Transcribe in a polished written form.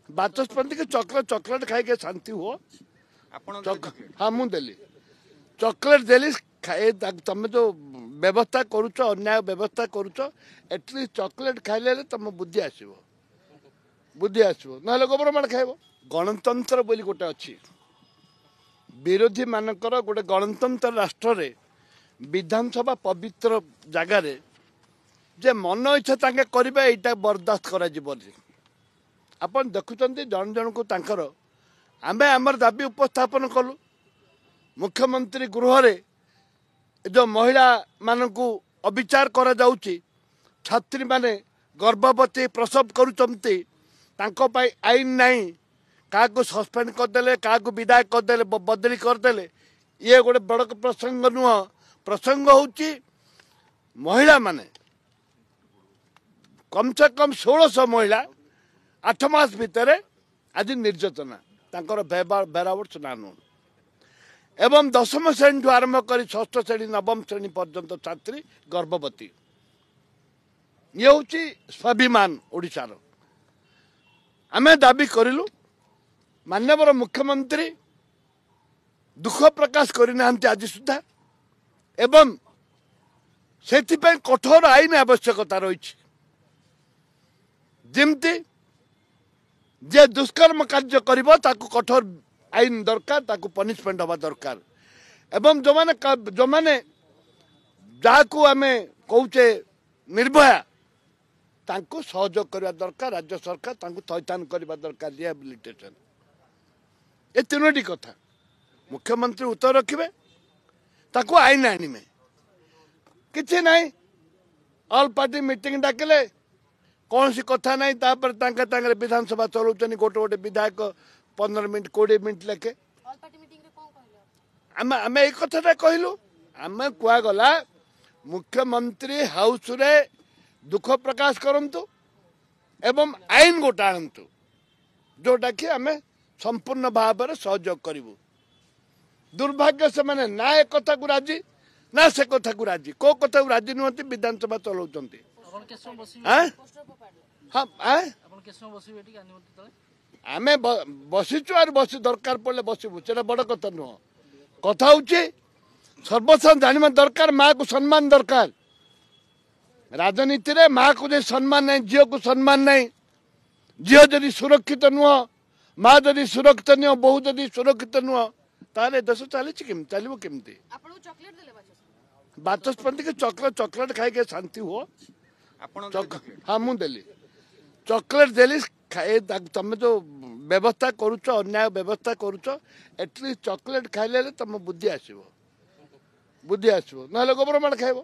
बाचस्पति के चॉकलेट खाई के शांति हो हाँ मुझे चॉकलेट देली तुम जो व्यवस्था करुच अन्याय व्यवस्था करुच एटलिस्ट चॉकलेट खाइले तुम बुद्धि आसो ना गवर्नमेंट खाइब गणतंत्र बोली गोटे अच्छी विरोधी मानकर गोटे गणतंत्र राष्ट्र रे विधानसभा पवित्र जगार जे मन इच्छा तांके करिबा एटा बर्दाश्त करा जिवनी आपण देखुचंती जन जन को तांकर आमे हमर दाबी उपस्थापन कलु मुख्यमंत्री गृह रे जो महिला मानकु अविचार करा जाउची छात्री माने गर्भवती प्रसव करूचंती तांको पाई आईन नाही काको सस्पेंड कर देले काको विदाय कर देले बदली कर देले ये गोटे बड़ प्रसंग नुह प्रसंग होची महिला माने कम से कम 1600 महिला 8 मास भितर आज निर्यातना तांकर बेरावर सुनानु एवं 10म श्रेणी आरंभ कर 6ठ श्रेणी 9म श्रेणी पर्यंत छात्री गर्भवती ये हूँ स्वाभिमान ओडिशार आमे दाबी करिलु माननीय मुख्यमंत्री दुख प्रकाश करना आज सुधा एवं से कठोर आईन आवश्यकता रही जमती जे दुष्कर्म कार्य करिबो ताकु कठोर आईन दरकार ताकु पनिशमेंट हवा दरकार एवं जो माने जाकु आमे कहूचे निर्भया तांको सहयोग करबा दरकार राज्य सरकार तांको थैथान करबा दरकार रिहेबिलिटेशन ए तीनोटी कथा मुख्यमंत्री उत्तर रखिबे ताकु आईन आनिमे किछि नाही ऑल पार्टी मीटिंग डाकले कौन सी कथा नहीं तापर तांगे विधानसभा चलाउछनी गोटे गोटे विधायक 15 मिनट 20 मिनट लेके आम एक कथा कहलु आम कुआ गला मुख्यमंत्री हाउस रे दुख प्रकाश करंतु एवं आईन गोटे आणंतु जोटा कि आम संपूर्ण भाव में सहयोग करूँ दुर्भाग्य से माने ना एक कथा को राजी ना से कथा को राजी को कथा को राजी नुहति विधानसभा चलाउछंती आमे बसीचु आर बसी दरकार पड़े बसबू से बड़ कथा नुह कथा हूँ सर्वसाधारण जानवा दरकार माँ को सम्मान दरकार राजनीति रे माँ को जो सम्मान नहीं झील को सम्मान नहीं झील जदि सुरक्षित नुह माँ जदि सुरक्षित नुह बहु जदि सुरक्षित नुह ताले देश चली चलो केमती बाचस्पति के चॉकलेट खाई के शांति हो हाँ मुझे चॉकलेट देली तुम जो व्यवस्था करुच अन्याय व्यवस्था करुच एटलिस्ट चॉकलेट खाइले तुम बुद्धि आसो ना गवर्नमेंट खाइब।